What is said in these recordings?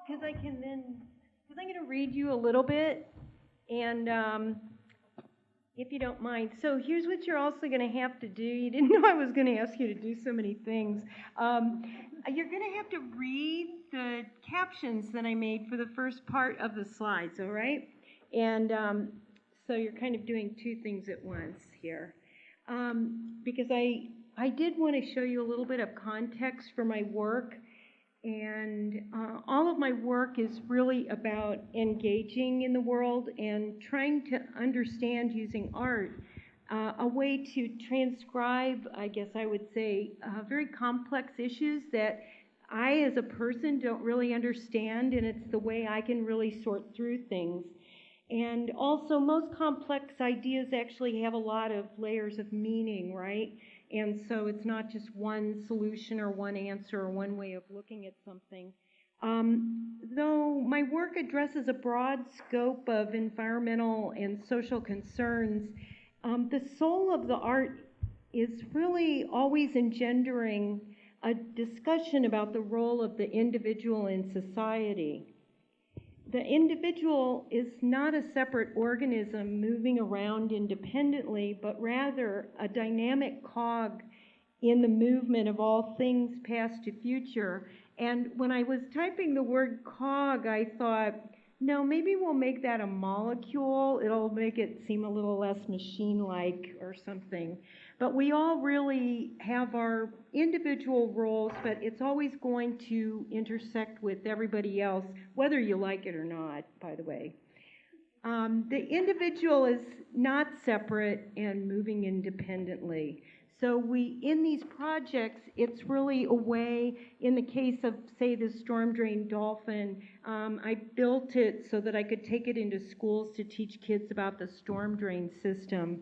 because I'm going to read you a little bit, and if you don't mind. So here's what you're also going to have to do. You didn't know I was going to ask you to do so many things. You're going to have to read the captions that I made for the first part of the slides, all right? And so you're kind of doing two things at once here. Because I did want to show you a little bit of context for my work. And all of my work is really about engaging in the world and trying to understand, using art, a way to transcribe, I guess I would say, very complex issues that I as a person don't really understand, and it's the way I can really sort through things. And also, most complex ideas actually have a lot of layers of meaning, right? And so it's not just one solution or one answer or one way of looking at something. Though my work addresses a broad scope of environmental and social concerns, the soul of the art is really always engendering a discussion about the role of the individual in society. The individual is not a separate organism moving around independently, but rather a dynamic cog in the movement of all things past to future. And when I was typing the word cog, I thought, no, maybe we'll make that a molecule. It'll make it seem a little less machine-like or something. But we all really have our individual roles, but it's always going to intersect with everybody else, whether you like it or not, by the way. The individual is not separate and moving independently. So in these projects, it's really a way, in the case of, say, the storm drain dolphin, I built it so that I could take it into schools to teach kids about the storm drain system.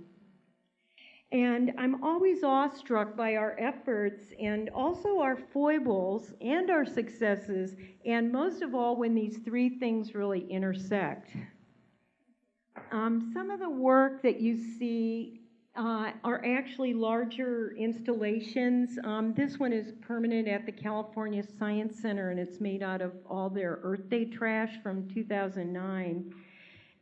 And I'm always awestruck by our efforts and also our foibles and our successes, and most of all when these three things really intersect. Some of the work that you see are actually larger installations. This one is permanent at the California Science Center, and it's made out of all their Earth Day trash from 2009.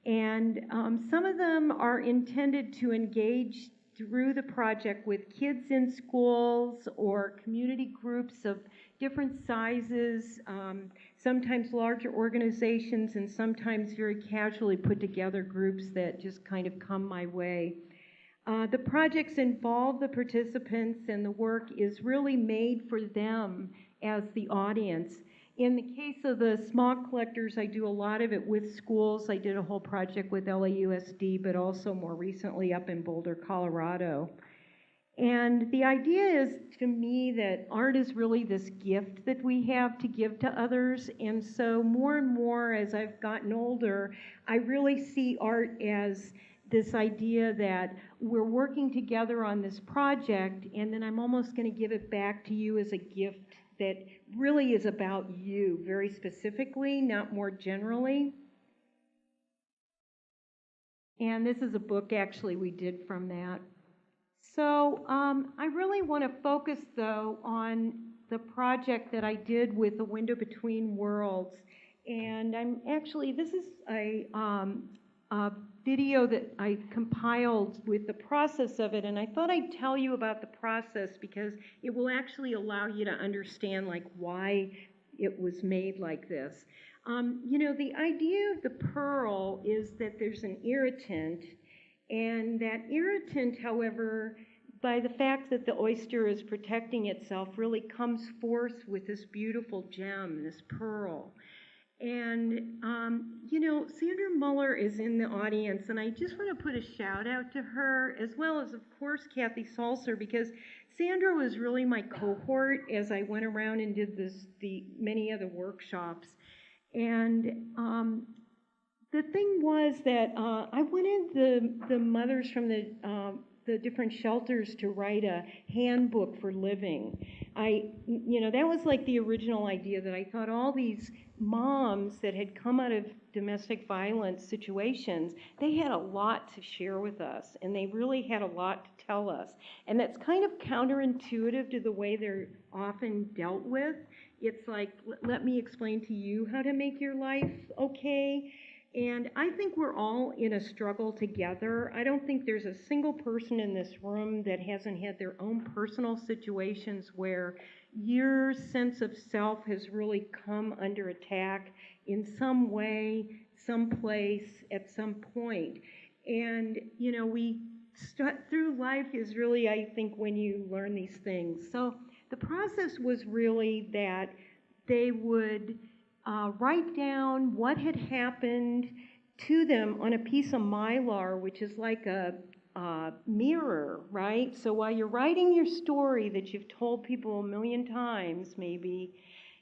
And some of them are intended to engage through the project with kids in schools or community groups of different sizes, sometimes larger organizations and sometimes very casually put together groups that just kind of come my way. The projects involve the participants, and the work is really made for them as the audience. In the case of the smog collectors, I do a lot of it with schools. I did a whole project with LAUSD, but also more recently up in Boulder, Colorado. And the idea is, to me, that art is really this gift that we have to give to others. And so more and more as I've gotten older, I really see art as this idea that we're working together on this project, and then I'm almost going to give it back to you as a gift that really is about you, very specifically, not more generally. And this is a book, actually, we did from that. So I really want to focus, though, on the project that I did with The Window Between Worlds. And this is a video that I compiled with the process of it, and I thought I'd tell you about the process because it will actually allow you to understand why it was made like this. The idea of the pearl is that there's an irritant, and that irritant, however, by the fact that the oyster is protecting itself, really comes forth with this beautiful gem, this pearl. And, Sandra Muller is in the audience, and I just want to put a shout out to her, as well as, of course, Kathy Salser, because Sandra was really my cohort as I went around and did the many other workshops. And the thing was that I wanted the mothers from the different shelters to write a handbook for living. That was like the original idea, that I thought all these moms that had come out of domestic violence situations, they had a lot to share with us, and they really had a lot to tell us. And that's kind of counterintuitive to the way they're often dealt with. it's like, let me explain to you how to make your life okay. And I think we're all in a struggle together. I don't think there's a single person in this room that hasn't had their own personal situations where your sense of self has really come under attack in some way, someplace, at some point. And, you know, through life is really, I think, when you learn these things. So the process was really that they would write down what had happened to them on a piece of mylar, which is like a mirror, right? So while you're writing your story that you've told people a million times, maybe,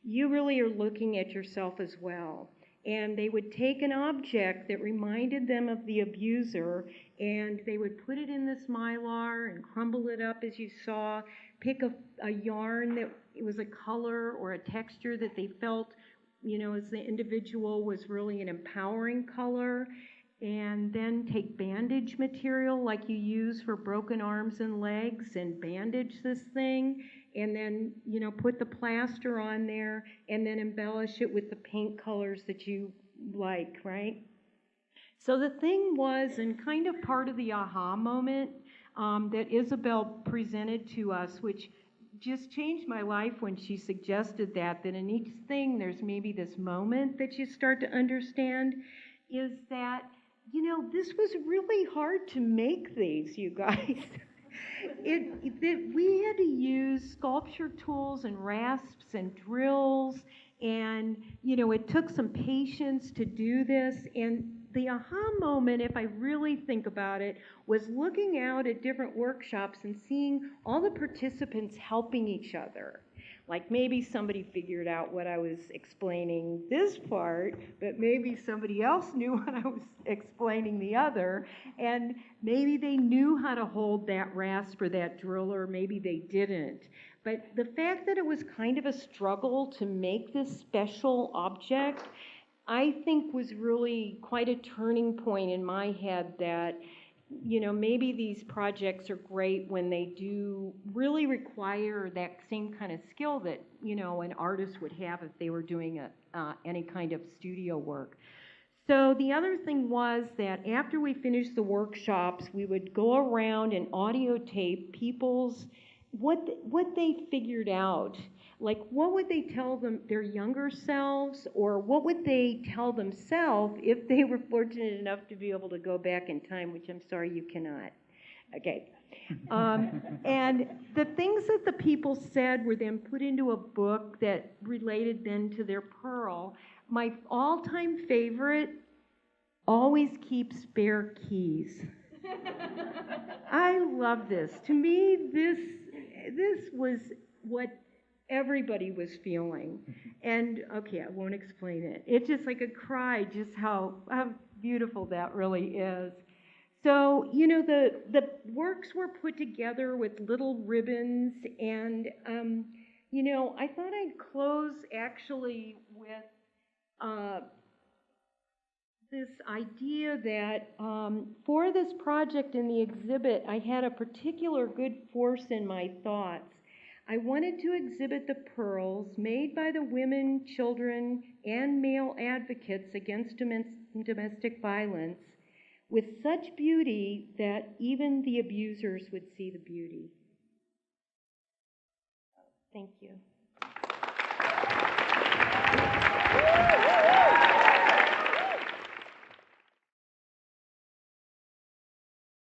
you really are looking at yourself as well. And they would take an object that reminded them of the abuser, and they would put it in this mylar and crumble it up as you saw, pick a yarn that it was a color or a texture that they felt, you know, as the individual was really an empowering color, and then take bandage material like you use for broken arms and legs and bandage this thing, and then, you know, put the plaster on there and then embellish it with the paint colors that you like, right? So the thing was, and kind of part of the aha moment that Isabel presented to us, which just changed my life when she suggested that in each thing there's maybe this moment that you start to understand, is that, you know, this was really hard to make these, you guys. We had to use sculpture tools and rasps and drills, and, you know, it took some patience to do this. And the aha moment, if I really think about it, was looking out at different workshops and seeing all the participants helping each other. Like maybe somebody figured out what I was explaining this part, but maybe somebody else knew what I was explaining the other, and maybe they knew how to hold that rasp or that drill, or maybe they didn't. But the fact that it was kind of a struggle to make this special object, I think was really quite a turning point in my head that, you know, maybe these projects are great when they do really require that same kind of skill that, you know, an artist would have if they were doing any kind of studio work. So the other thing was that after we finished the workshops, we would go around and audio tape people's, what they figured out. Like, what would they tell them, their younger selves, or what would they tell themselves if they were fortunate enough to be able to go back in time, which I'm sorry you cannot. Okay. And the things that the people said were then put into a book that related then to their pearl. My all-time favorite, always keep spare keys. I love this. To me, this was what everybody was feeling. And okay, I won't explain it. It's just like a cry, just how beautiful that really is. So, you know, the works were put together with little ribbons, and, you know, I thought I'd close actually with this idea that for this project in the exhibit, I had a particular good force in my thoughts. I wanted to exhibit the pearls made by the women, children, and male advocates against domestic violence with such beauty that even the abusers would see the beauty. Thank you.